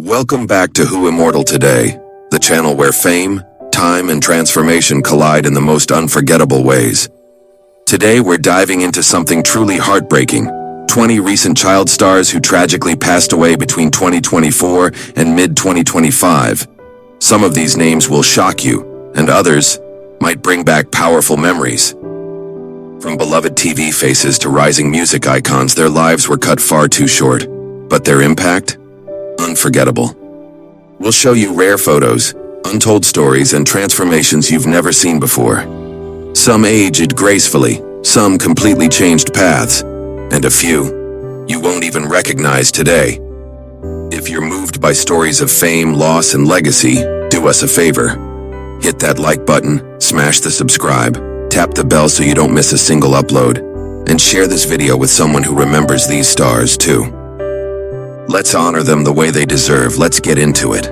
Welcome back to Who Immortal Today, the channel where fame, time, and transformation collide in the most unforgettable ways. Today we're diving into something truly heartbreaking, 20 recent child stars who tragically passed away between 2024 and mid-2025. Some of these names will shock you, and others might bring back powerful memories. From beloved TV faces to rising music icons, their lives were cut far too short, but their impact? Unforgettable. We'll show you rare photos, untold stories, and transformations you've never seen before. Some aged gracefully, some completely changed paths, and a few you won't even recognize today. If you're moved by stories of fame, loss, and legacy, do us a favor. Hit that like button, smash the subscribe, tap the bell so you don't miss a single upload, and share this video with someone who remembers these stars too. Let's honor them the way they deserve. Let's get into it.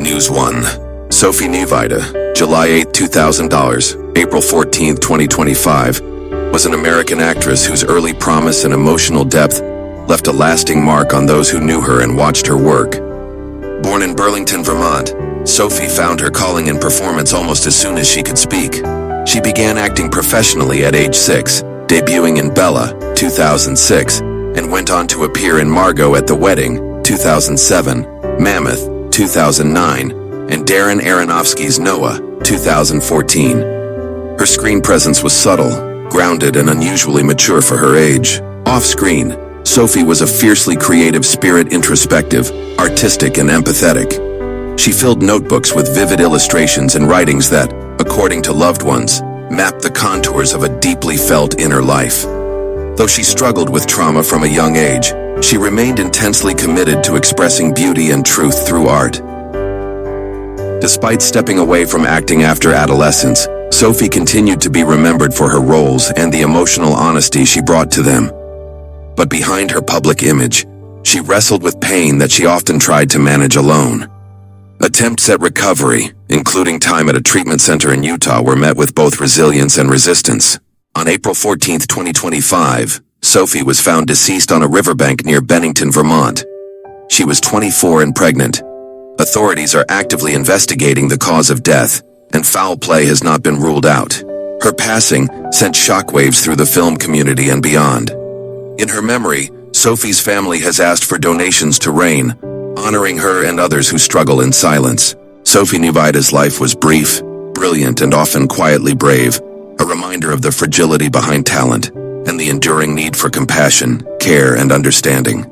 News 1. Sophie Nyweide, July 8, $2000, April 14, 2025, was an American actress whose early promise and emotional depth left a lasting mark on those who knew her and watched her work. Born in Burlington, Vermont, Sophie found her calling in performance almost as soon as she could speak. She began acting professionally at age 6, debuting in Bella, 2006, and went on to appear in Margot at the Wedding, 2007, Mammoth, 2009, and Darren Aronofsky's Noah, 2014. Her screen presence was subtle, grounded, and unusually mature for her age. Off-screen, Sophie was a fiercely creative spirit, introspective, artistic, and empathetic. She filled notebooks with vivid illustrations and writings that, according to loved ones, mapped the contours of a deeply felt inner life. Though she struggled with trauma from a young age, she remained intensely committed to expressing beauty and truth through art. Despite stepping away from acting after adolescence, Sophie continued to be remembered for her roles and the emotional honesty she brought to them. But behind her public image, she wrestled with pain that she often tried to manage alone. Attempts at recovery, including time at a treatment center in Utah, were met with both resilience and resistance. On April 14, 2025, Sophie was found deceased on a riverbank near Bennington, Vermont. She was 24 and pregnant. Authorities are actively investigating the cause of death, and foul play has not been ruled out. Her passing sent shockwaves through the film community and beyond. In her memory, Sophie's family has asked for donations to RAIN, honoring her and others who struggle in silence. Sophie Nyweide's life was brief, brilliant, and often quietly brave, a reminder of the fragility behind talent and the enduring need for compassion, care, and understanding.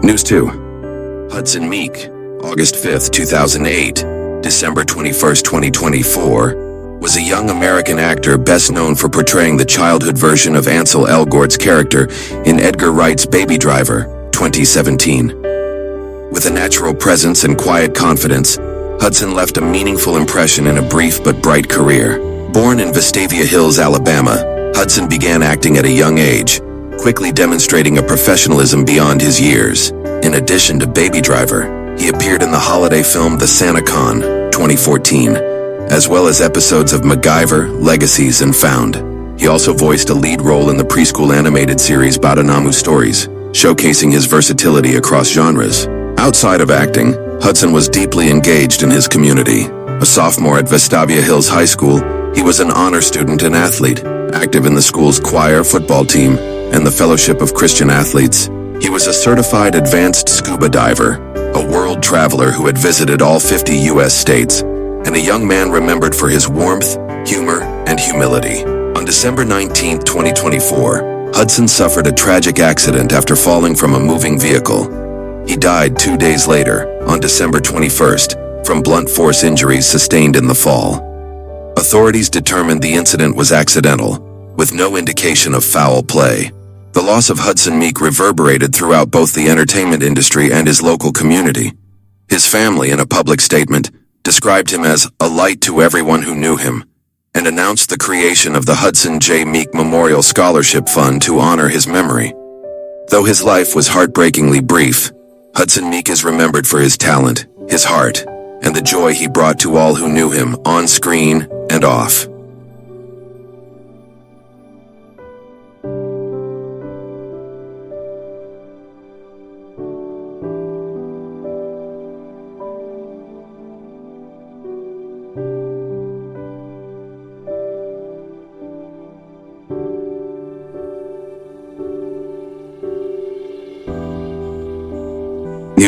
News 2. Hudson Meek, August 5, 2008, December 21, 2024, was a young American actor best known for portraying the childhood version of Ansel Elgort's character in Edgar Wright's Baby Driver, 2017. With a natural presence and quiet confidence, Hudson left a meaningful impression in a brief but bright career. Born in Vestavia Hills, Alabama, Hudson began acting at a young age, quickly demonstrating a professionalism beyond his years. In addition to Baby Driver, he appeared in the holiday film The Santa Con, 2014, as well as episodes of MacGyver, Legacies, and Found. He also voiced a lead role in the preschool animated series Perdomo Stories, showcasing his versatility across genres. Outside of acting, Hudson was deeply engaged in his community. A sophomore at Vestavia Hills High School, he was an honor student and athlete, active in the school's choir, football team, and the Fellowship of Christian Athletes. He was a certified advanced scuba diver, a world traveler who had visited all 50 U.S. states, and a young man remembered for his warmth, humor, and humility. On December 19, 2024, Hudson suffered a tragic accident after falling from a moving vehicle. He died 2 days later, on December 21st, from blunt force injuries sustained in the fall. Authorities determined the incident was accidental, with no indication of foul play. The loss of Hudson Meek reverberated throughout both the entertainment industry and his local community. His family, in a public statement, described him as a light to everyone who knew him, and announced the creation of the Hudson J. Meek Memorial Scholarship Fund to honor his memory. Though his life was heartbreakingly brief, Hudson Meek is remembered for his talent, his heart, and the joy he brought to all who knew him, on screen and off.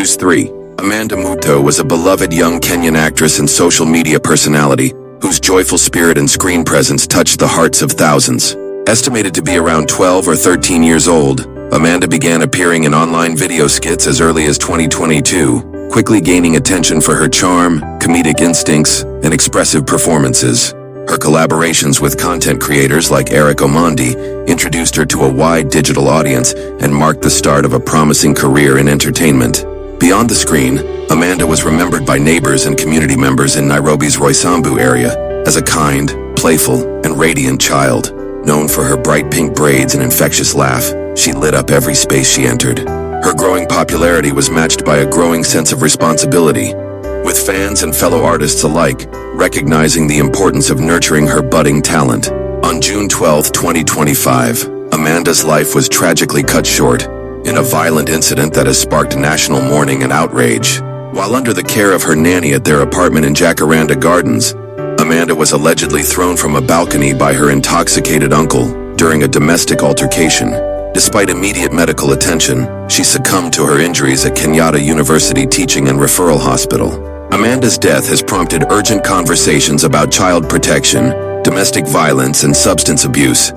News 3. Amanda Mutheu was a beloved young Kenyan actress and social media personality whose joyful spirit and screen presence touched the hearts of thousands. Estimated to be around 12 or 13 years old, Amanda began appearing in online video skits as early as 2022, quickly gaining attention for her charm, comedic instincts, and expressive performances. Her collaborations with content creators like Eric Omondi introduced her to a wide digital audience and marked the start of a promising career in entertainment. Beyond the screen, Amanda was remembered by neighbors and community members in Nairobi's Roysambu area as a kind, playful, and radiant child. Known for her bright pink braids and infectious laugh, she lit up every space she entered. Her growing popularity was matched by a growing sense of responsibility, with fans and fellow artists alike recognizing the importance of nurturing her budding talent. On June 12, 2025, Amanda's life was tragically cut short in a violent incident that has sparked national mourning and outrage. While under the care of her nanny at their apartment in Jacaranda Gardens, Amanda was allegedly thrown from a balcony by her intoxicated uncle during a domestic altercation. Despite immediate medical attention, she succumbed to her injuries at Kenyatta University Teaching and Referral Hospital. Amanda's death has prompted urgent conversations about child protection, domestic violence, and substance abuse.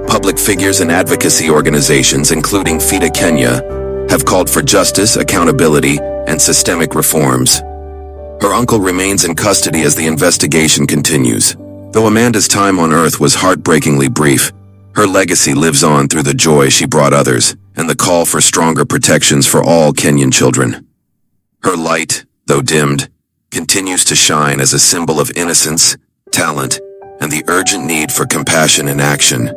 Public figures and advocacy organizations, including FIDA Kenya, have called for justice, accountability, and systemic reforms. Her uncle remains in custody as the investigation continues. Though Amanda's time on Earth was heartbreakingly brief, her legacy lives on through the joy she brought others and the call for stronger protections for all Kenyan children. Her light, though dimmed, continues to shine as a symbol of innocence, talent, and the urgent need for compassion and action.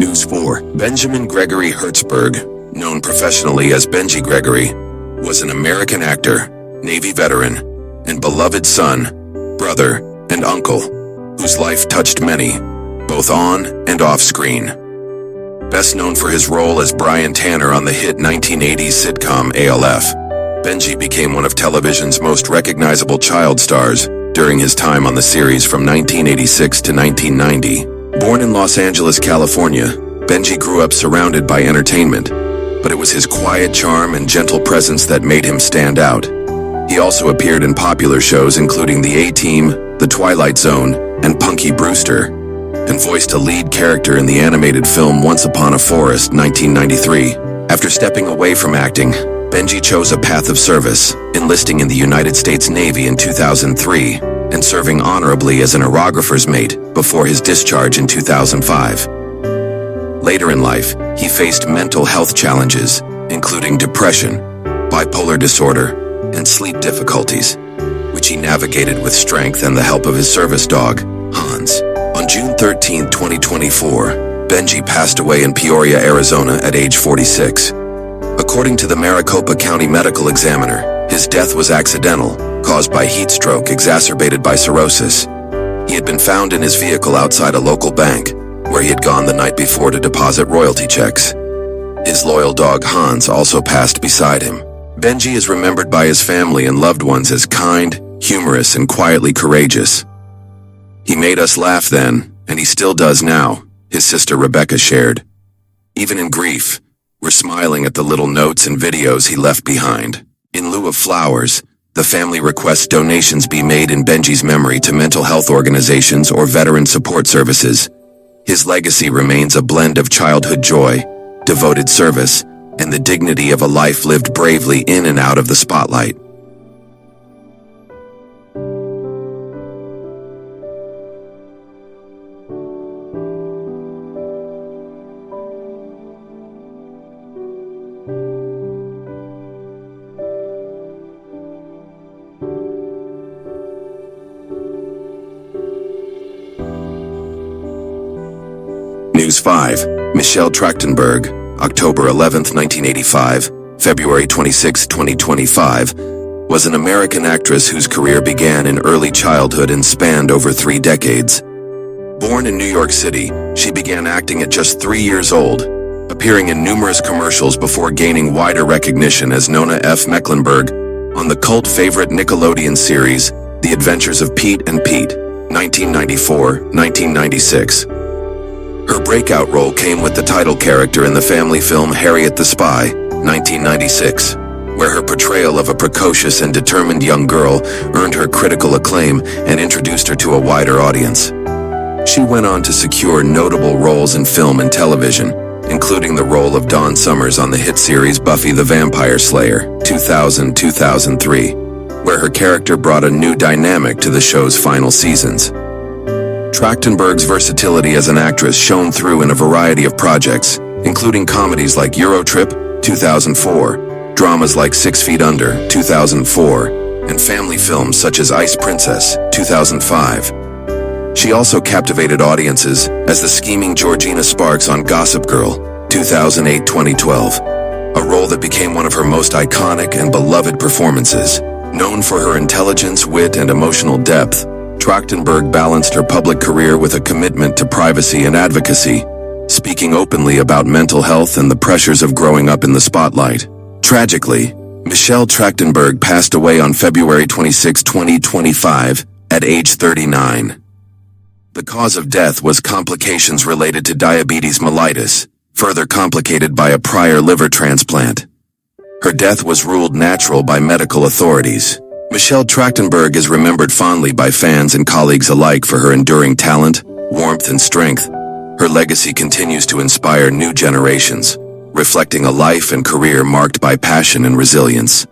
News 4. Benjamin Gregory Hertzberg, known professionally as Benji Gregory, was an American actor, Navy veteran, and beloved son, brother, and uncle, whose life touched many, both on and off screen. Best known for his role as Brian Tanner on the hit 1980s sitcom ALF, Benji became one of television's most recognizable child stars during his time on the series from 1986 to 1990. Born in Los Angeles, California, Benji grew up surrounded by entertainment, but it was his quiet charm and gentle presence that made him stand out. He also appeared in popular shows including The A-Team, The Twilight Zone, and Punky Brewster, and voiced a lead character in the animated film Once Upon a Forest, 1993. After stepping away from acting, Benji chose a path of service, enlisting in the United States Navy in 2003, and serving honorably as an aerographer's mate before his discharge in 2005. Later in life, he faced mental health challenges, including depression, bipolar disorder, and sleep difficulties, which he navigated with strength and the help of his service dog, Hans. On June 13, 2024, Benji passed away in Peoria, Arizona at age 46. According to the Maricopa County Medical Examiner, his death was accidental, caused by heat stroke exacerbated by cirrhosis. He had been found in his vehicle outside a local bank, where he had gone the night before to deposit royalty checks. His loyal dog Hans also passed beside him. Benji is remembered by his family and loved ones as kind, humorous, and quietly courageous. He made us laugh then, and he still does now, his sister Rebecca shared. Even in grief, we're smiling at the little notes and videos he left behind. In lieu of flowers, the family requests donations be made in Benji's memory to mental health organizations or veteran support services. His legacy remains a blend of childhood joy, devoted service, and the dignity of a life lived bravely in and out of the spotlight. News 5. Michelle Trachtenberg, October 11, 1985, February 26, 2025, was an American actress whose career began in early childhood and spanned over 3 decades. Born in New York City, she began acting at just 3 years old, appearing in numerous commercials before gaining wider recognition as Nona F. Mecklenburg on the cult favorite Nickelodeon series, The Adventures of Pete and Pete, 1994-1996. Her breakout role came with the title character in the family film Harriet the Spy, 1996, where her portrayal of a precocious and determined young girl earned her critical acclaim and introduced her to a wider audience. She went on to secure notable roles in film and television, including the role of Dawn Summers on the hit series Buffy the Vampire Slayer, 2000-2003, where her character brought a new dynamic to the show's final seasons. Trachtenberg's versatility as an actress shone through in a variety of projects, including comedies like Eurotrip, 2004, dramas like 6 Feet Under, 2004, and family films such as Ice Princess, 2005. She also captivated audiences as the scheming Georgina Sparks on Gossip Girl, 2008-2012, a role that became one of her most iconic and beloved performances. Known for her intelligence, wit, and emotional depth, Trachtenberg balanced her public career with a commitment to privacy and advocacy, speaking openly about mental health and the pressures of growing up in the spotlight. Tragically, Michelle Trachtenberg passed away on February 26, 2025, at age 39. The cause of death was complications related to diabetes mellitus, further complicated by a prior liver transplant. Her death was ruled natural by medical authorities. Michelle Trachtenberg is remembered fondly by fans and colleagues alike for her enduring talent, warmth, and strength. Her legacy continues to inspire new generations, reflecting a life and career marked by passion and resilience.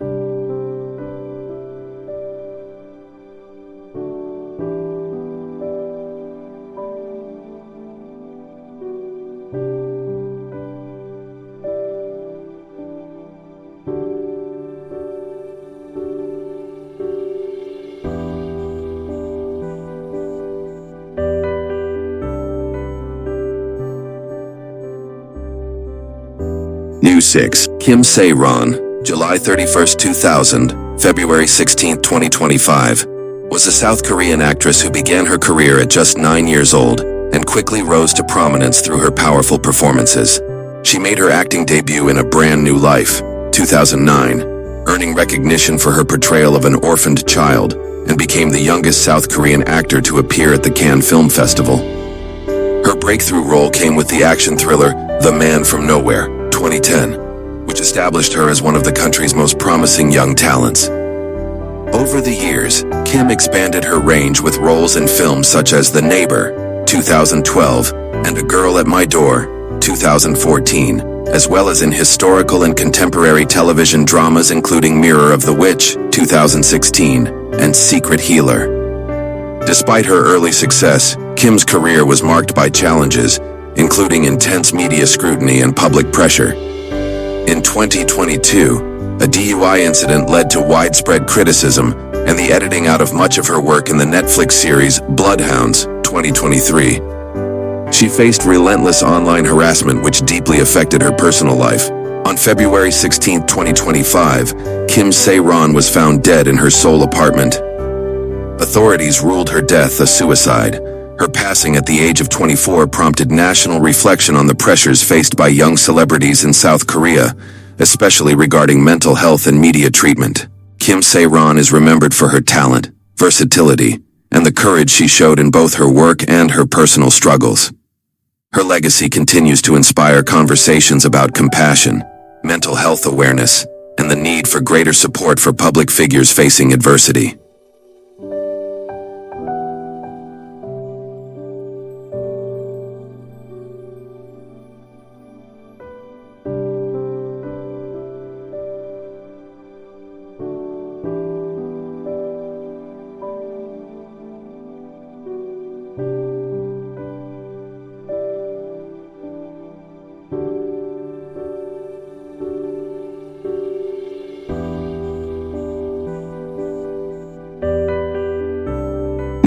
News 6. Kim Sae-ron, July 31, 2000, February 16, 2025, was a South Korean actress who began her career at just 9 years old and quickly rose to prominence through her powerful performances. She made her acting debut in A Brand New Life, 2009, earning recognition for her portrayal of an orphaned child, and became the youngest South Korean actor to appear at the Cannes Film Festival. Her breakthrough role came with the action thriller The Man from Nowhere, 2010, which established her as one of the country's most promising young talents. Over the years, Kim expanded her range with roles in films such as The Neighbor, 2012, and A Girl at My Door, 2014, as well as in historical and contemporary television dramas including Mirror of the Witch, 2016, and Secret Healer. Despite her early success, Kim's career was marked by challenges, including intense media scrutiny and public pressure. In 2022, a DUI incident led to widespread criticism and the editing out of much of her work in the Netflix series Bloodhounds, 2023. She faced relentless online harassment which deeply affected her personal life. On February 16, 2025, Kim Sae-ron was found dead in her Seoul apartment. Authorities ruled her death a suicide. Her passing at the age of 24 prompted national reflection on the pressures faced by young celebrities in South Korea, especially regarding mental health and media treatment. Kim Sae-ron is remembered for her talent, versatility, and the courage she showed in both her work and her personal struggles. Her legacy continues to inspire conversations about compassion, mental health awareness, and the need for greater support for public figures facing adversity.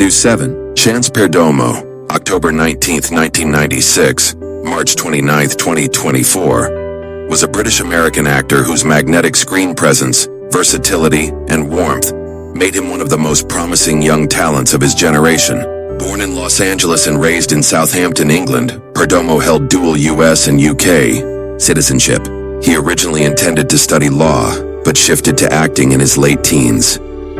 News 7. Chance Perdomo, October 19, 1996, March 29, 2024, was a British-American actor whose magnetic screen presence, versatility, and warmth made him one of the most promising young talents of his generation. Born in Los Angeles and raised in Southampton, England, Perdomo held dual US and UK citizenship. He originally intended to study law, but shifted to acting in his late teens.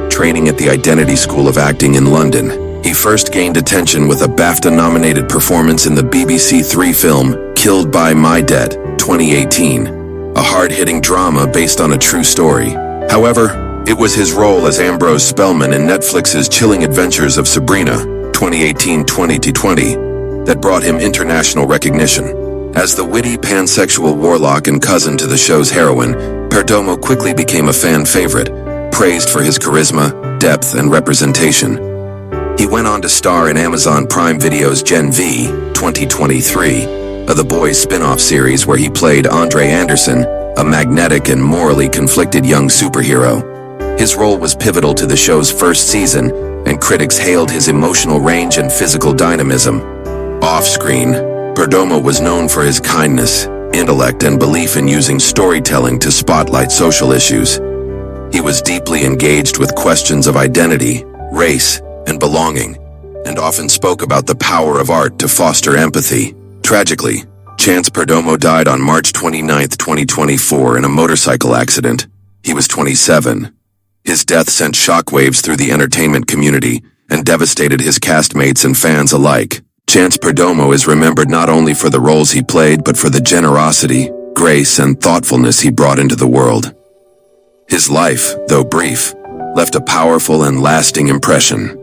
Training at the Identity School of Acting in London, he first gained attention with a BAFTA-nominated performance in the BBC Three film Killed by My Debt, 2018, a hard-hitting drama based on a true story. However, it was his role as Ambrose Spellman in Netflix's Chilling Adventures of Sabrina, 2018-2020, that brought him international recognition. As the witty pansexual warlock and cousin to the show's heroine, Perdomo quickly became a fan favorite, praised for his charisma, depth, and representation. He went on to star in Amazon Prime Video's Gen V, 2023, the Boyce spin-off series where he played Andre Anderson, a magnetic and morally conflicted young superhero. His role was pivotal to the show's first season, and critics hailed his emotional range and physical dynamism. Off-screen, Perdomo was known for his kindness, intellect, and belief in using storytelling to spotlight social issues. He was deeply engaged with questions of identity, race, and belonging, and often spoke about the power of art to foster empathy. Tragically, Chance Perdomo died on March 29, 2024 in a motorcycle accident. He was 27. His death sent shockwaves through the entertainment community and devastated his castmates and fans alike. Chance Perdomo is remembered not only for the roles he played, but for the generosity, grace, and thoughtfulness he brought into the world. His life, though brief, left a powerful and lasting impression.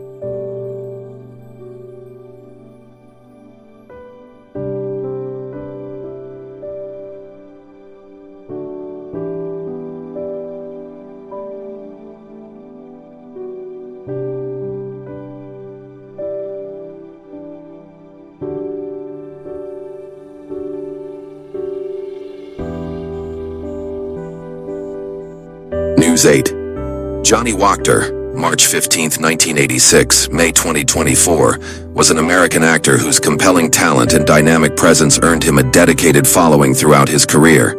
News 8. Johnny Wactor, March 15, 1986, May 2024, was an American actor whose compelling talent and dynamic presence earned him a dedicated following throughout his career.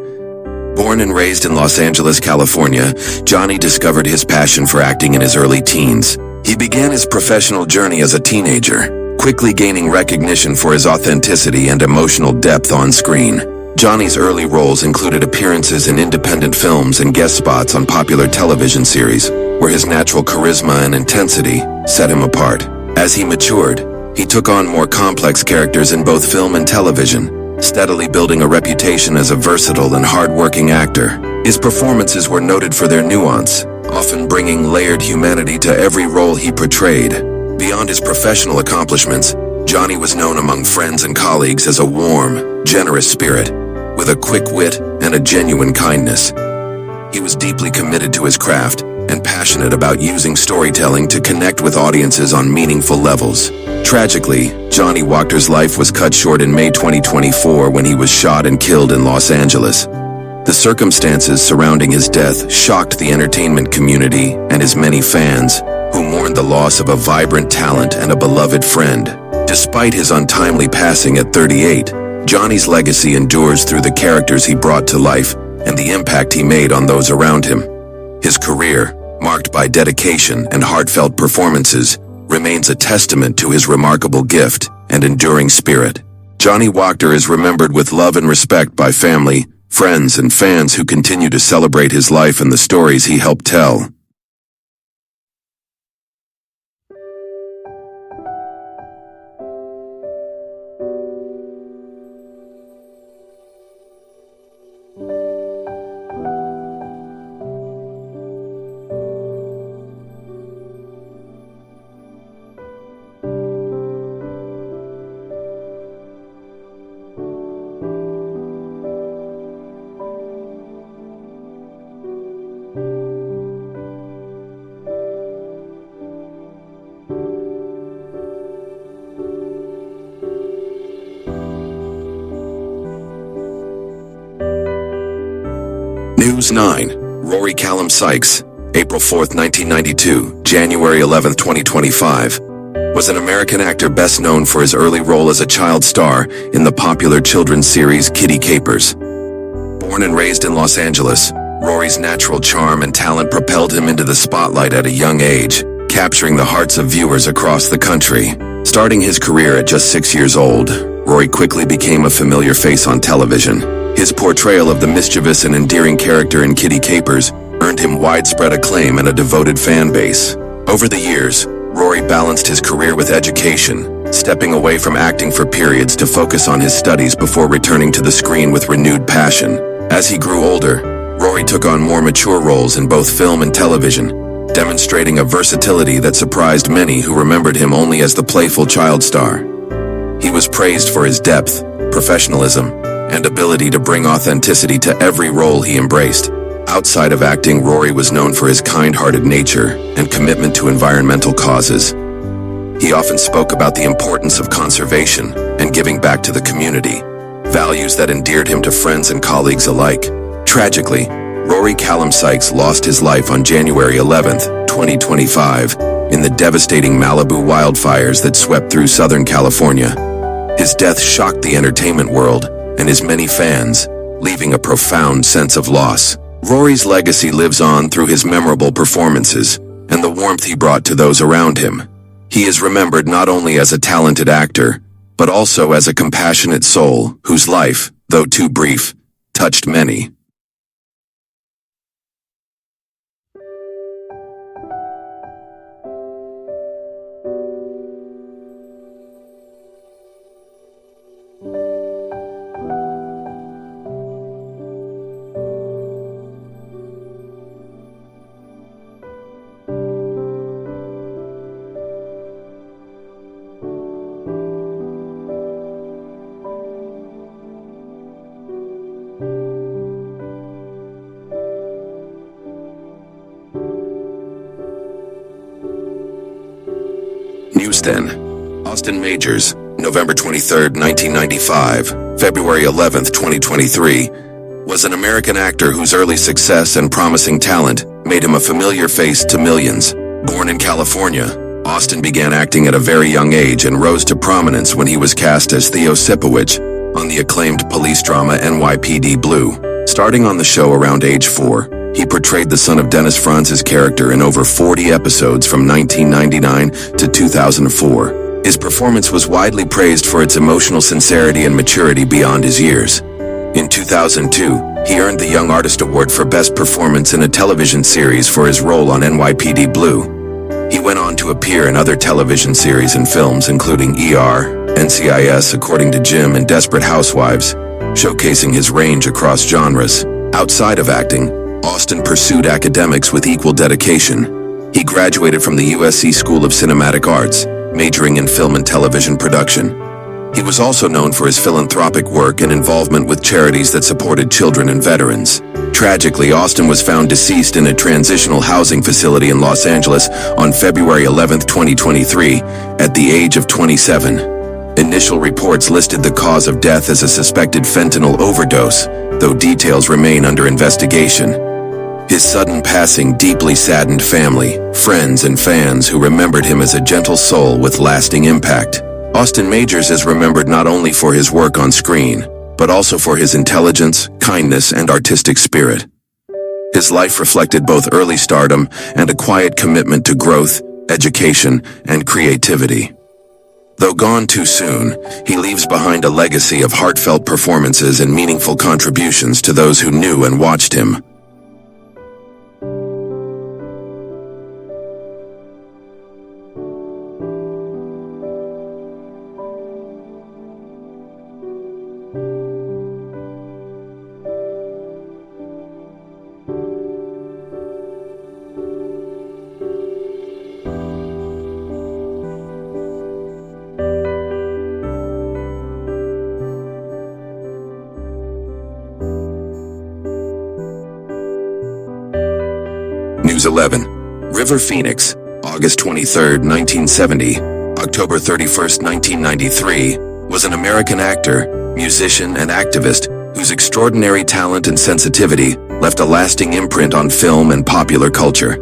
Born and raised in Los Angeles, California, Johnny discovered his passion for acting in his early teens. He began his professional journey as a teenager, quickly gaining recognition for his authenticity and emotional depth on screen. Johnny's early roles included appearances in independent films and guest spots on popular television series, where his natural charisma and intensity set him apart. As he matured, he took on more complex characters in both film and television, steadily building a reputation as a versatile and hard-working actor. His performances were noted for their nuance, often bringing layered humanity to every role he portrayed. Beyond his professional accomplishments, Johnny was known among friends and colleagues as a warm, generous spirit, with a quick wit and a genuine kindness. He was deeply committed to his craft and passionate about using storytelling to connect with audiences on meaningful levels. Tragically, Johnny Wactor's life was cut short in May 2024 when he was shot and killed in Los Angeles. The circumstances surrounding his death shocked the entertainment community and his many fans, who mourned the loss of a vibrant talent and a beloved friend. Despite his untimely passing at 38, Johnny's legacy endures through the characters he brought to life and the impact he made on those around him. His career, marked by dedication and heartfelt performances, remains a testament to his remarkable gift and enduring spirit. Johnny Wactor is remembered with love and respect by family, friends, and fans who continue to celebrate his life and the stories he helped tell. News 9. Rory Callum Sykes, April 4, 1992, January 11, 2025, was an American actor best known for his early role as a child star in the popular children's series Kiddy Kapers. Born and raised in Los Angeles, Rory's natural charm and talent propelled him into the spotlight at a young age, capturing the hearts of viewers across the country. Starting his career at just 6 years old, Rory quickly became a familiar face on television. His portrayal of the mischievous and endearing character in Kiddy Kapers earned him widespread acclaim and a devoted fan base. Over the years, Rory balanced his career with education, stepping away from acting for periods to focus on his studies before returning to the screen with renewed passion. As he grew older, Rory took on more mature roles in both film and television, demonstrating a versatility that surprised many who remembered him only as the playful child star. He was praised for his depth, professionalism, and ability to bring authenticity to every role he embraced. Outside of acting, Rory was known for his kind-hearted nature and commitment to environmental causes. He often spoke about the importance of conservation and giving back to the community, values that endeared him to friends and colleagues alike. Tragically, Rory Callum Sykes lost his life on January 11th, 2025, in the devastating Malibu wildfires that swept through Southern California. His death shocked the entertainment world and his many fans, leaving a profound sense of loss. Rory's legacy lives on through his memorable performances and the warmth he brought to those around him. He is remembered not only as a talented actor, but also as a compassionate soul whose life, though too brief, touched many. News then. Austin Majors, November 23, 1995, February 11, 2023, was an American actor whose early success and promising talent made him a familiar face to millions. Born in California, Austin began acting at a very young age and rose to prominence when he was cast as Theo Sipowicz on the acclaimed police drama NYPD Blue. Starting on the show around age 4, he portrayed the son of Dennis Franz's character in over 40 episodes from 1999 to 2004. His performance was widely praised for its emotional sincerity and maturity beyond his years. In 2002, he earned the Young Artist Award for Best Performance in a Television Series for his role on NYPD Blue. He went on to appear in other television series and films including ER, NCIS According to Jim, and Desperate Housewives, showcasing his range across genres. Outside of acting, Austin pursued academics with equal dedication. He graduated from the USC School of Cinematic Arts, majoring in film and television production. He was also known for his philanthropic work and involvement with charities that supported children and veterans. Tragically, Austin was found deceased in a transitional housing facility in Los Angeles on February 11, 2023, at the age of 27. Initial reports listed the cause of death as a suspected fentanyl overdose, though details remain under investigation. His sudden passing deeply saddened family, friends, and fans who remembered him as a gentle soul with lasting impact. Austin Majors is remembered not only for his work on screen, but also for his intelligence, kindness, and artistic spirit. His life reflected both early stardom and a quiet commitment to growth, education, and creativity. Though gone too soon, he leaves behind a legacy of heartfelt performances and meaningful contributions to those who knew and watched him. News 11. River Phoenix, August 23, 1970, October 31, 1993, was an American actor, musician, and activist whose extraordinary talent and sensitivity left a lasting imprint on film and popular culture.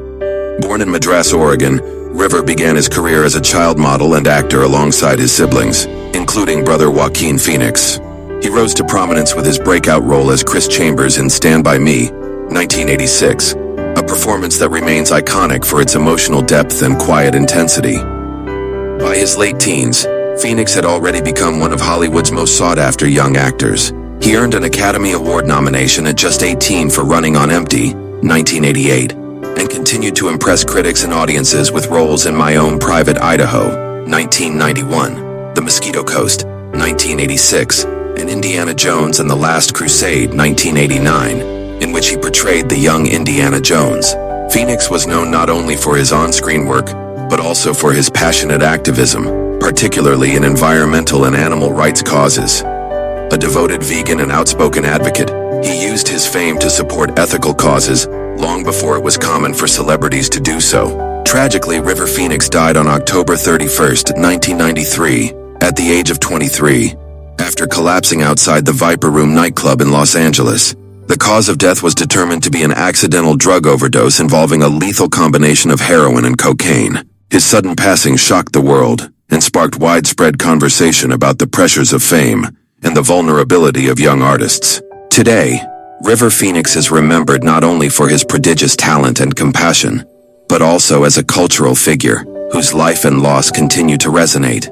Born in Madras, Oregon, River began his career as a child model and actor alongside his siblings, including brother Joaquin Phoenix. He rose to prominence with his breakout role as Chris Chambers in Stand By Me, 1986, a performance that remains iconic for its emotional depth and quiet intensity. By his late teens, Phoenix had already become one of Hollywood's most sought-after young actors. He earned an Academy Award nomination at just 18 for Running on Empty, 1988, and continued to impress critics and audiences with roles in My Own Private Idaho, 1991, The Mosquito Coast, 1986, and Indiana Jones and the Last Crusade, 1989, in which he portrayed the young Indiana Jones. Phoenix was known not only for his on-screen work, but also for his passionate activism, particularly in environmental and animal rights causes. A devoted vegan and outspoken advocate, he used his fame to support ethical causes long before it was common for celebrities to do so. Tragically, River Phoenix died on October 31st, 1993, at the age of 23, after collapsing outside the Viper Room nightclub in Los Angeles. The cause of death was determined to be an accidental drug overdose involving a lethal combination of heroin and cocaine. His sudden passing shocked the world and sparked widespread conversation about the pressures of fame and the vulnerability of young artists. Today, River Phoenix is remembered not only for his prodigious talent and compassion, but also as a cultural figure whose life and loss continue to resonate.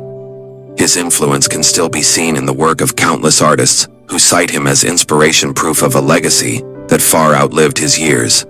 His influence can still be seen in the work of countless artists who cite him as inspiration proof of a legacy that far outlived his years.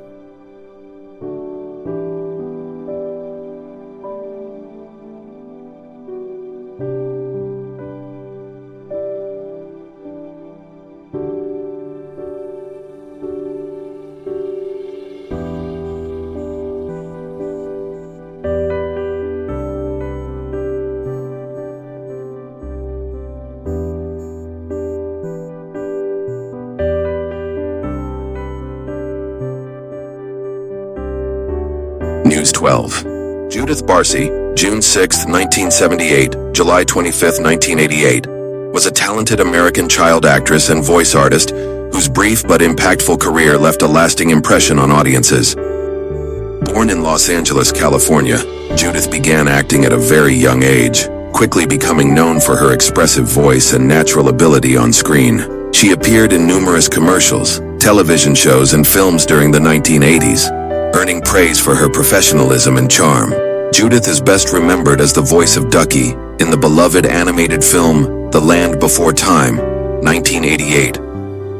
News 12. Judith Barsi, June 6, 1978, July 25, 1988, was a talented American child actress and voice artist whose brief but impactful career left a lasting impression on audiences. Born in Los Angeles, California, Judith began acting at a very young age, quickly becoming known for her expressive voice and natural ability on screen. She appeared in numerous commercials, television shows, and films during the 1980s, earning praise for her professionalism and charm. Judith is best remembered as the voice of Ducky in the beloved animated film The Land Before Time, 1988,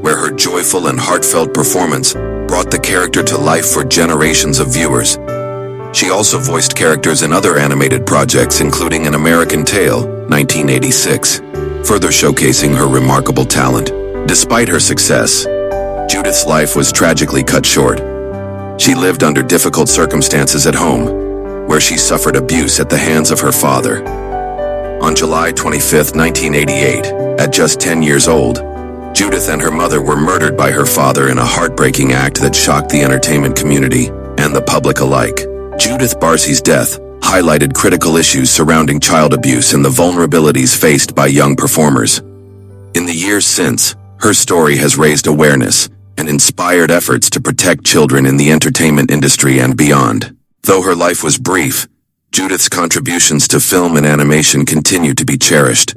where her joyful and heartfelt performance brought the character to life for generations of viewers. She also voiced characters in other animated projects, including An American Tail, 1986, further showcasing her remarkable talent. Despite her success, Judith's life was tragically cut short. She lived under difficult circumstances at home, where she suffered abuse at the hands of her father. On July 25, 1988, at just 10 years old, Judith and her mother were murdered by her father in a heartbreaking act that shocked the entertainment community and the public alike. Judith Barsi's death highlighted critical issues surrounding child abuse and the vulnerabilities faced by young performers. In the years since, her story has raised awareness and inspired efforts to protect children in the entertainment industry and beyond. Though her life was brief, Judith's contributions to film and animation continue to be cherished.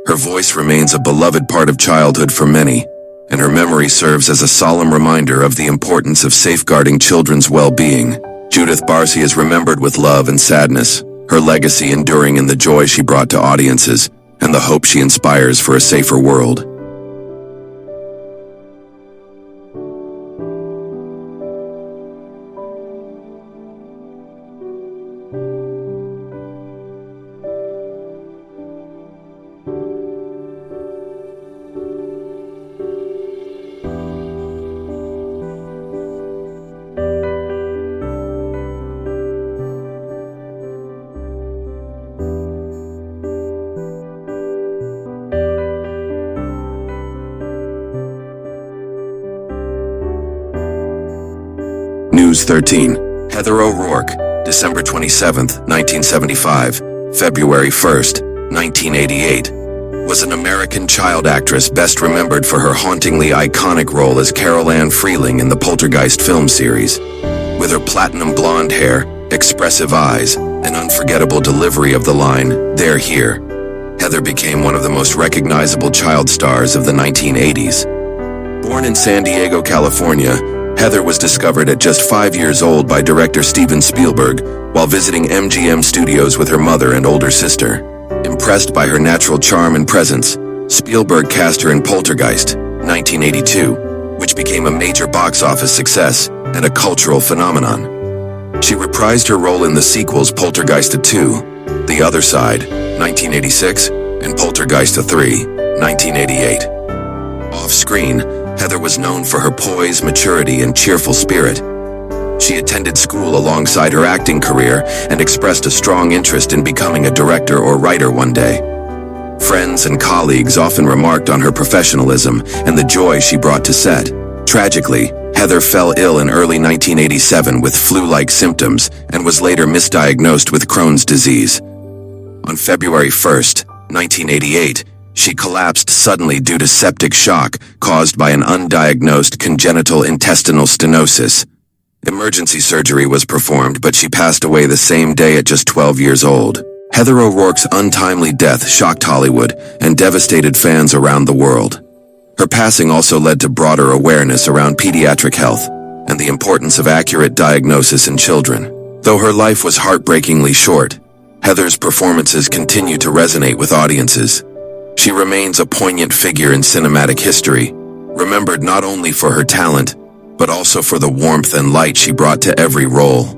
Her voice remains a beloved part of childhood for many, and her memory serves as a solemn reminder of the importance of safeguarding children's well-being. Judith Barsi is remembered with love and sadness, her legacy enduring in the joy she brought to audiences and the hope she inspires for a safer world. News 13. Heather O'Rourke, December 27, 1975, February 1, 1988, was an American child actress best remembered for her hauntingly iconic role as Carol Ann Freeling in the Poltergeist film series. With her platinum blonde hair, expressive eyes, an unforgettable delivery of the line, "They're here." Heather became one of the most recognizable child stars of the 1980s. Born in San Diego, California, Heather was discovered at just 5 years old by director Steven Spielberg while visiting MGM Studios with her mother and older sister. Impressed by her natural charm and presence, Spielberg cast her in Poltergeist, 1982, which became a major box office success and a cultural phenomenon. She reprised her role in the sequels Poltergeist 2, The Other Side, 1986, and Poltergeist 3, 1988. Off-screen, Heather was known for her poise, maturity, and cheerful spirit. She attended school alongside her acting career and expressed a strong interest in becoming a director or writer one day. Friends and colleagues often remarked on her professionalism and the joy she brought to set. Tragically, Heather fell ill in early 1987 with flu-like symptoms and was later misdiagnosed with Crohn's disease. On February 1st, 1988, she collapsed suddenly due to septic shock caused by an undiagnosed congenital intestinal stenosis. Emergency surgery was performed, but she passed away the same day at just 12 years old. Heather O'Rourke's untimely death shocked Hollywood and devastated fans around the world. Her passing also led to broader awareness around pediatric health and the importance of accurate diagnosis in children. Though her life was heartbreakingly short, Heather's performances continue to resonate with audiences. She remains a poignant figure in cinematic history, remembered not only for her talent, but also for the warmth and light she brought to every role.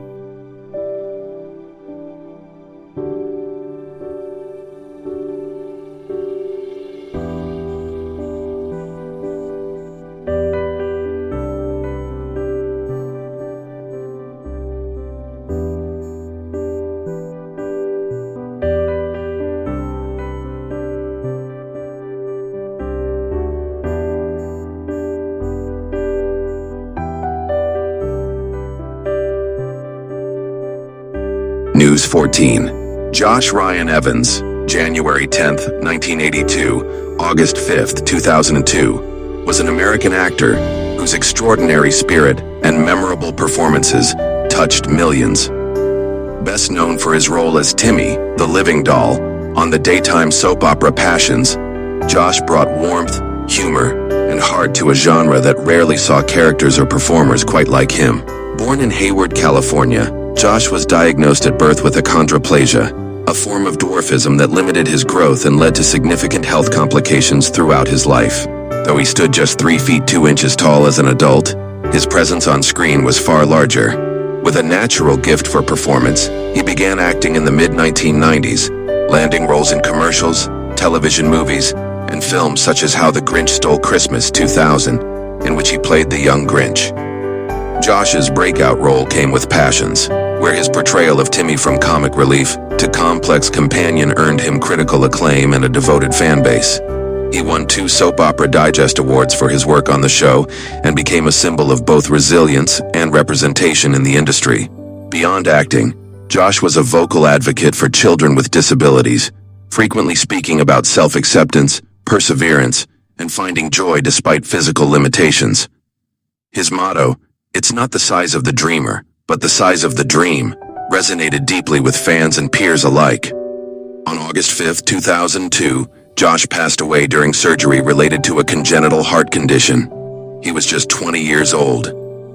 News 14. Josh Ryan Evans, January 10th, 1982, August 5th, 2002, was an American actor whose extraordinary spirit and memorable performances touched millions. Best known for his role as Timmy, the living doll, on the daytime soap opera Passions, Josh brought warmth, humor, and heart to a genre that rarely saw characters or performers quite like him. Born in Hayward, California, Josh was diagnosed at birth with achondroplasia, a form of dwarfism that limited his growth and led to significant health complications throughout his life. Though he stood just 3 feet 2 inches tall as an adult, his presence on screen was far larger. With a natural gift for performance, he began acting in the mid-1990s, landing roles in commercials, television movies, and films such as How the Grinch Stole Christmas 2000, in which he played the young Grinch. Josh's breakout role came with Passions, where his portrayal of Timmy from comic relief to complex companion earned him critical acclaim and a devoted fan base. He won 2 Soap Opera Digest Awards for his work on the show and became a symbol of both resilience and representation in the industry. Beyond acting, Josh was a vocal advocate for children with disabilities, frequently speaking about self-acceptance, perseverance, and finding joy despite physical limitations. His motto, "It's not the size of the dreamer, but the size of the dream," resonated deeply with fans and peers alike. On August 5th, 2002, Josh passed away during surgery related to a congenital heart condition. He was just 20 years old.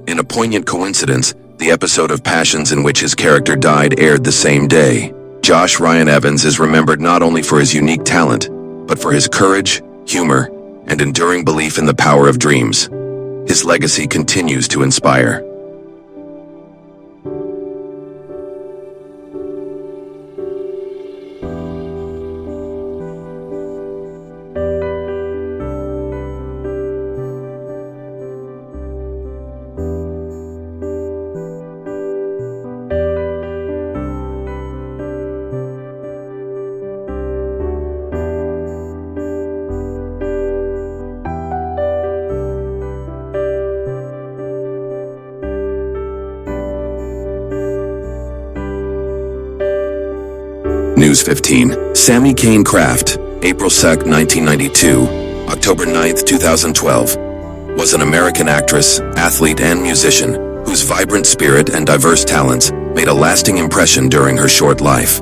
In a poignant coincidence, the episode of Passions in which his character died aired the same day. Josh Ryan Evans is remembered not only for his unique talent, but for his courage, humor, and enduring belief in the power of dreams. His legacy continues to inspire. News 15. Sammi Kane Kraft, April 2nd, 1992, October 9th, 2012, was an American actress, athlete, and musician whose vibrant spirit and diverse talents made a lasting impression during her short life.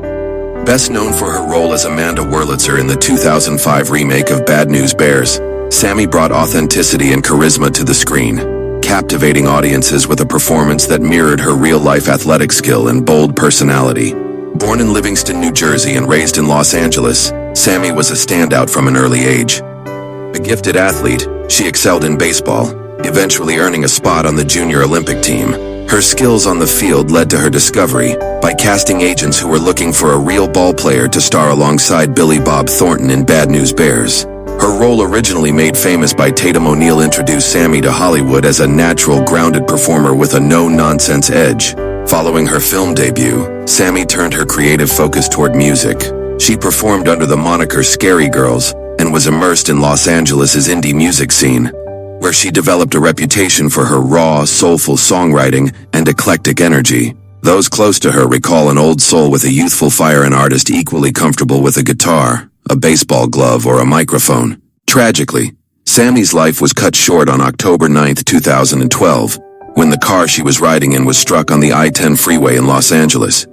Best known for her role as Amanda Wurlitzer in the 2005 remake of Bad News Bears, Sammi brought authenticity and charisma to the screen, captivating audiences with a performance that mirrored her real-life athletic skill and bold personality. Born in Livingston, New Jersey and raised in Los Angeles, Sammi was a standout from an early age. A gifted athlete, she excelled in baseball, eventually earning a spot on the junior Olympic team. Her skills on the field led to her discovery by casting agents who were looking for a real ball player to star alongside Billy Bob Thornton in Bad News Bears. Her role, originally made famous by Tatum O'Neal, introduced Sammi to Hollywood as a natural, grounded performer with a no-nonsense edge. Following her film debut, Sammi turned her creative focus toward music. She performed under the moniker Scary Girls and was immersed in Los Angeles' indie music scene, where she developed a reputation for her raw, soulful songwriting and eclectic energy. Those close to her recall an old soul with a youthful fire, an artist equally comfortable with a guitar, a baseball glove, or a microphone. Tragically, Sammi's life was cut short on October 9, 2012, when the car she was riding in was struck on the I-10 freeway in Los Angeles.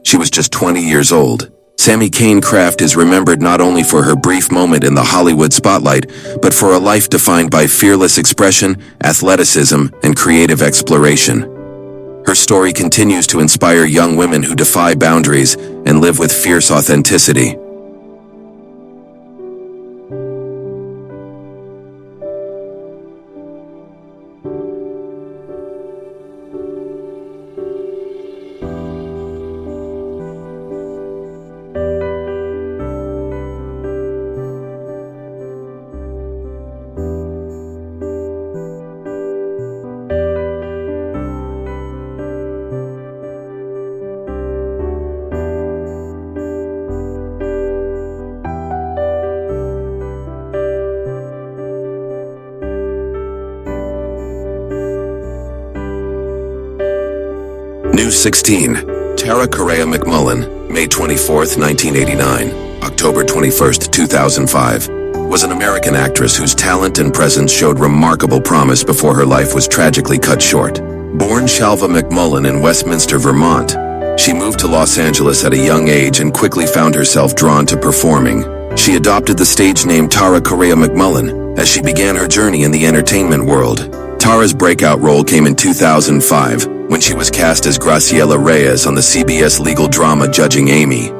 She was just 20 years old. Sammi Kane Kraft is remembered not only for her brief moment in the Hollywood spotlight, but for a life defined by fearless expression, athleticism, and creative exploration. Her story continues to inspire young women who defy boundaries and live with fierce authenticity. News 16. Tara Correa McMullen, May 24, 1989, October 21, 2005, was an American actress whose talent and presence showed remarkable promise before her life was tragically cut short. Born Shalva McMullen in Westminster, Vermont, she moved to Los Angeles at a young age and quickly found herself drawn to performing. She adopted the stage name Tara Correa McMullen as she began her journey in the entertainment world. Tara's breakout role came in 2005, when she was cast as Graciela Reyes on the CBS legal drama Judging Amy.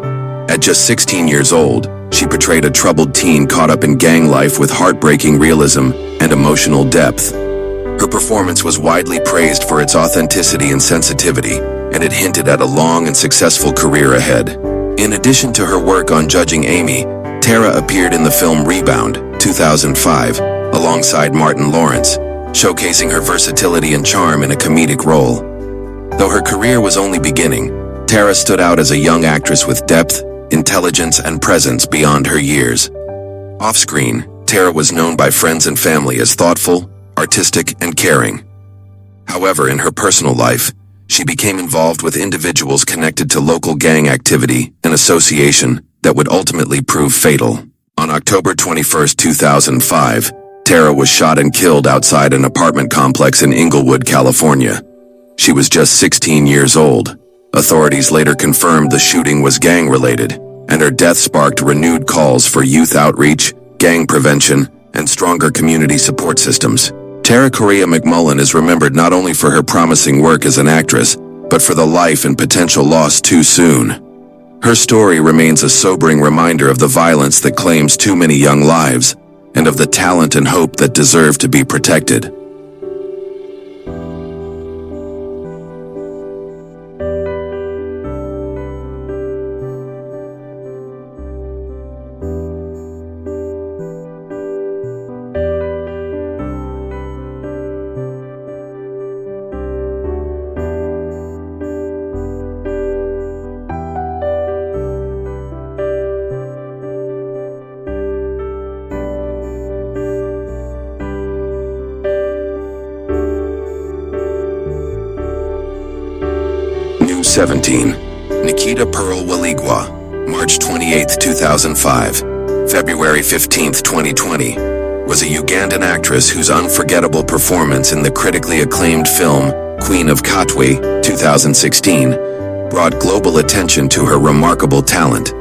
At just 16 years old, she portrayed a troubled teen caught up in gang life with heartbreaking realism and emotional depth. Her performance was widely praised for its authenticity and sensitivity, and it hinted at a long and successful career ahead. In addition to her work on Judging Amy, Tara appeared in the film Rebound, 2005, alongside Martin Lawrence, showcasing her versatility and charm in a comedic role. Though her career was only beginning, Tara stood out as a young actress with depth, intelligence, and presence beyond her years. Off-screen, Tara was known by friends and family as thoughtful, artistic, and caring. However, in her personal life, she became involved with individuals connected to local gang activity and association that would ultimately prove fatal. On October 21, 2005, Tara was shot and killed outside an apartment complex in Inglewood, California. She was just 16 years old. Authorities later confirmed the shooting was gang-related, and her death sparked renewed calls for youth outreach, gang prevention, and stronger community support systems. Tara Correa McMullen is remembered not only for her promising work as an actress, but for the life and potential lost too soon. Her story remains a sobering reminder of the violence that claims too many young lives, and of the talent and hope that deserve to be protected. News 17. Nikita Pearl Waligwa, March 28, 2005, February 15, 2020, was a Ugandan actress whose unforgettable performance in the critically acclaimed film Queen of Katwe, 2016, brought global attention to her remarkable talent.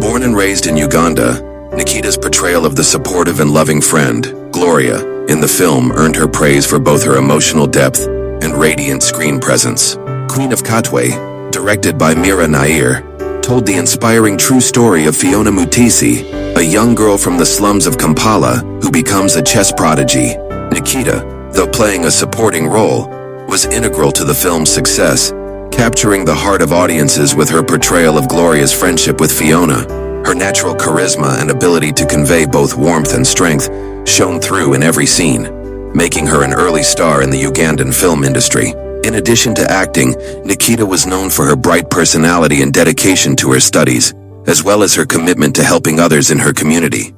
Born and raised in Uganda, Nikita's portrayal of the supportive and loving friend, Gloria, in the film earned her praise for both her emotional depth and radiant screen presence. Queen of Katwe, directed by Mira Nair, told the inspiring true story of Fiona Mutisi, a young girl from the slums of Kampala who becomes a chess prodigy. Nikita, though playing a supporting role, was integral to the film's success, capturing the heart of audiences with her portrayal of Gloria's friendship with Fiona. Her natural charisma and ability to convey both warmth and strength shone through in every scene, making her an early star in the Ugandan film industry. In addition to acting, Nikita was known for her bright personality and dedication to her studies, as well as her commitment to helping others in her community.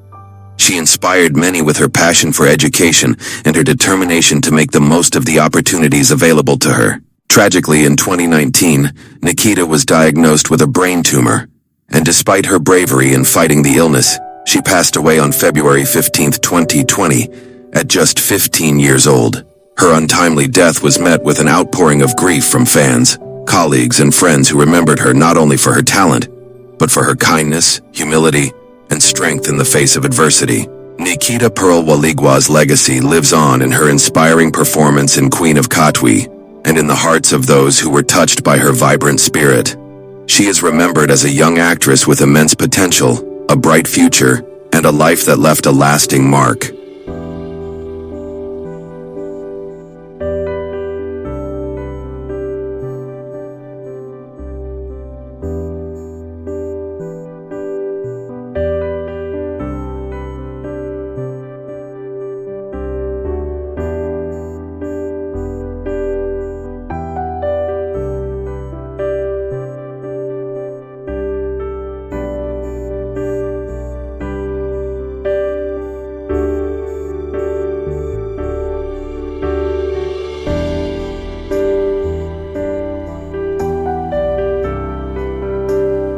She inspired many with her passion for education and her determination to make the most of the opportunities available to her. Tragically, in 2019, Nikita was diagnosed with a brain tumor, and despite her bravery in fighting the illness, she passed away on February 15, 2020, at just 15 years old. Her untimely death was met with an outpouring of grief from fans, colleagues, and friends who remembered her not only for her talent, but for her kindness, humility, and strength in the face of adversity. Nikita Pearl Waligwa's legacy lives on in her inspiring performance in Queen of Katwe, and in the hearts of those who were touched by her vibrant spirit. She is remembered as a young actress with immense potential, a bright future, and a life that left a lasting mark.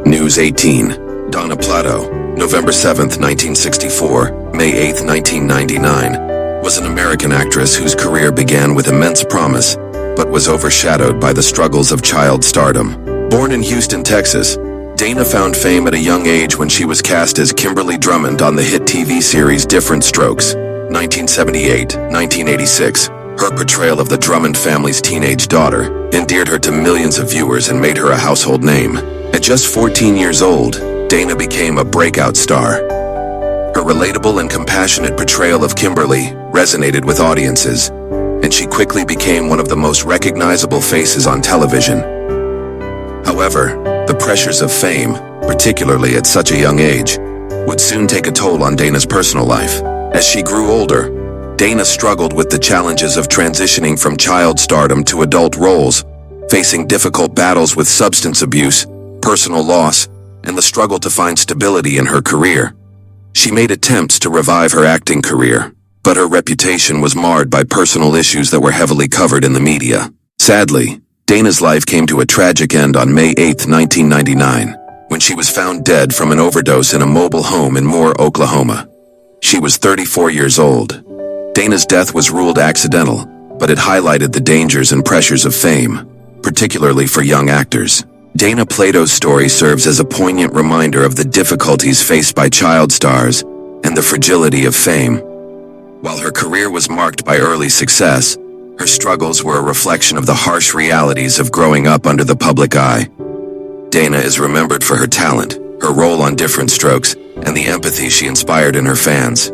News 18. Donna Plato, November 7, 1964, May 8, 1999, was an American actress whose career began with immense promise, but was overshadowed by the struggles of child stardom. Born in Houston, Texas, Dana found fame at a young age when she was cast as Kimberly Drummond on the hit TV series Diff'rent Strokes, 1978-1986. Her portrayal of the Drummond family's teenage daughter endeared her to millions of viewers and made her a household name. At just 14 years old, Dana became a breakout star. Her relatable and compassionate portrayal of Kimberly resonated with audiences, and she quickly became one of the most recognizable faces on television. However, the pressures of fame, particularly at such a young age, would soon take a toll on Dana's personal life. As she grew older, Dana struggled with the challenges of transitioning from child stardom to adult roles, facing difficult battles with substance abuse, personal loss, and the struggle to find stability in her career. She made attempts to revive her acting career, but her reputation was marred by personal issues that were heavily covered in the media. Sadly, Dana's life came to a tragic end on May 8, 1999, when she was found dead from an overdose in a mobile home in Moore, Oklahoma. She was 34 years old. Dana's death was ruled accidental, but it highlighted the dangers and pressures of fame, particularly for young actors. Dana Plato's story serves as a poignant reminder of the difficulties faced by child stars and the fragility of fame. While her career was marked by early success, her struggles were a reflection of the harsh realities of growing up under the public eye. Dana is remembered for her talent, her role on Diff'rent Strokes, and the empathy she inspired in her fans.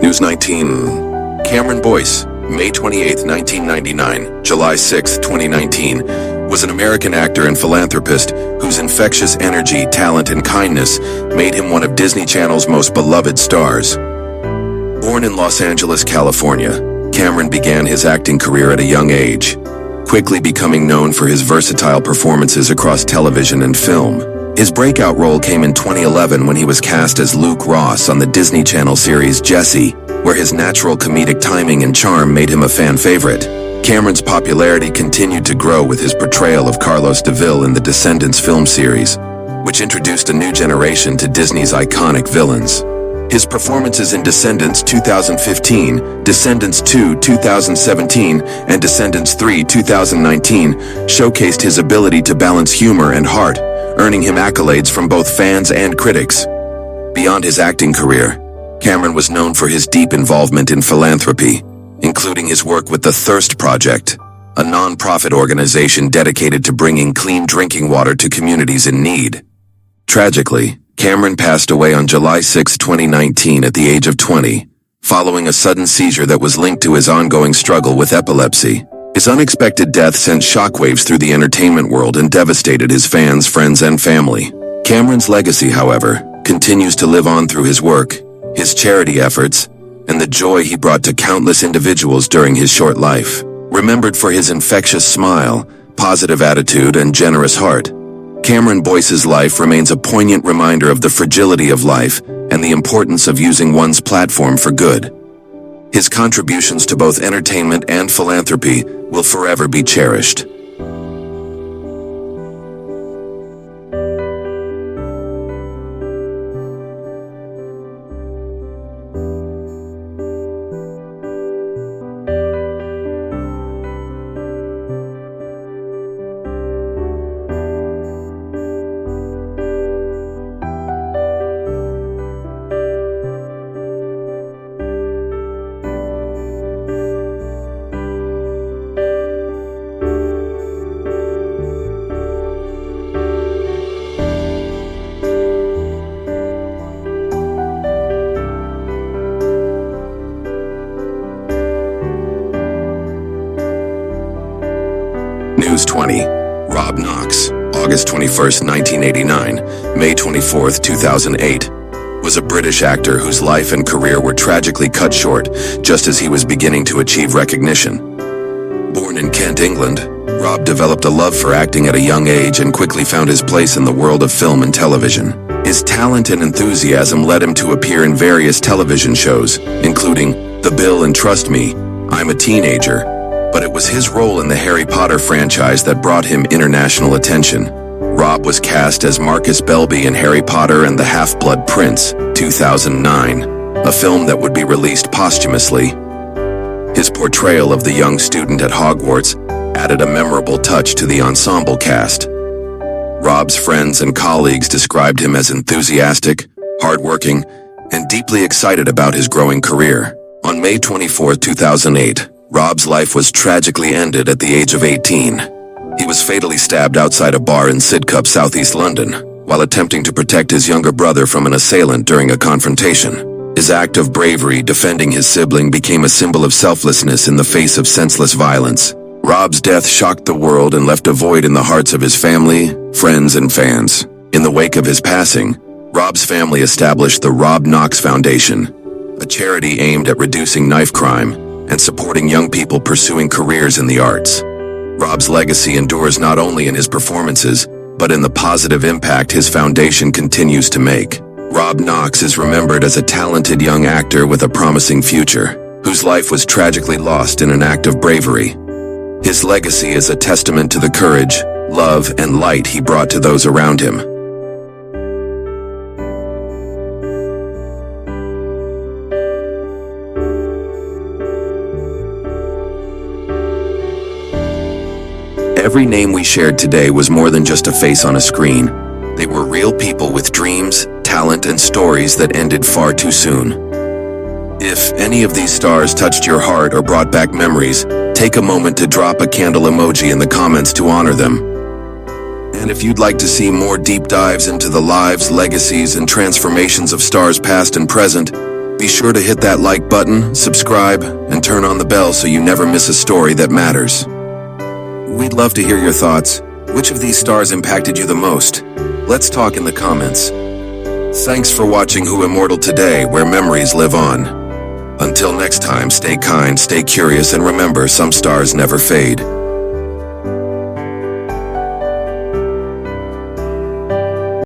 News 19. Cameron Boyce, May 28, 1999, July 6, 2019, was an American actor and philanthropist whose infectious energy, talent, and kindness made him one of Disney Channel's most beloved stars. Born in Los Angeles, California, Cameron began his acting career at a young age, quickly becoming known for his versatile performances across television and film. His breakout role came in 2011 when he was cast as Luke Ross on the Disney Channel series Jessie, where his natural comedic timing and charm made him a fan favorite. Cameron's popularity continued to grow with his portrayal of Carlos DeVille in the Descendants film series, which introduced a new generation to Disney's iconic villains. His performances in Descendants 2015, Descendants 2 2017, and Descendants 3 2019 showcased his ability to balance humor and heart, earning him accolades from both fans and critics. Beyond his acting career, Cameron was known for his deep involvement in philanthropy, including his work with the Thirst Project, a non-profit organization dedicated to bringing clean drinking water to communities in need. Tragically, Cameron passed away on July 6, 2019 at the age of 20, following a sudden seizure that was linked to his ongoing struggle with epilepsy. His unexpected death sent shockwaves through the entertainment world and devastated his fans, friends, and family. Cameron's legacy, however, continues to live on through his work, his charity efforts, and the joy he brought to countless individuals during his short life. Remembered for his infectious smile, positive attitude, and generous heart, Cameron Boyce's life remains a poignant reminder of the fragility of life and the importance of using one's platform for good. His contributions to both entertainment and philanthropy will forever be cherished. News 20. Rob Knox, August 21, 1989, May 24, 2008, was a British actor whose life and career were tragically cut short just as he was beginning to achieve recognition. Born in Kent, England, Rob developed a love for acting at a young age and quickly found his place in the world of film and television. His talent and enthusiasm led him to appear in various television shows, including The Bill and Trust Me, I'm a Teenager, but it was his role in the Harry Potter franchise that brought him international attention. Rob was cast as Marcus Belby in Harry Potter and the Half-Blood Prince, 2009, a film that would be released posthumously. His portrayal of the young student at Hogwarts added a memorable touch to the ensemble cast. Rob's friends and colleagues described him as enthusiastic, hardworking, and deeply excited about his growing career. On May 24, 2008, Rob's life was tragically ended at the age of 18. He was fatally stabbed outside a bar in Sidcup, southeast London, while attempting to protect his younger brother from an assailant during a confrontation. His act of bravery defending his sibling became a symbol of selflessness in the face of senseless violence. Rob's death shocked the world and left a void in the hearts of his family, friends, and fans. In the wake of his passing, Rob's family established the Rob Knox Foundation, a charity aimed at reducing knife crime and supporting young people pursuing careers in the arts. Rob's legacy endures not only in his performances, but in the positive impact his foundation continues to make. Rob Knox is remembered as a talented young actor with a promising future, whose life was tragically lost in an act of bravery. His legacy is a testament to the courage, love, and light he brought to those around him. Every name we shared today was more than just a face on a screen. They were real people with dreams, talent, and stories that ended far too soon. If any of these stars touched your heart or brought back memories, take a moment to drop a candle emoji in the comments to honor them. And if you'd like to see more deep dives into the lives, legacies, and transformations of stars past and present, be sure to hit that like button, subscribe, and turn on the bell so you never miss a story that matters. We'd love to hear your thoughts. Which of these stars impacted you the most? Let's talk in the comments. Thanks for watching Who Immortal Today, where memories live on. Until next time, stay kind, stay curious, and remember, some stars never fade.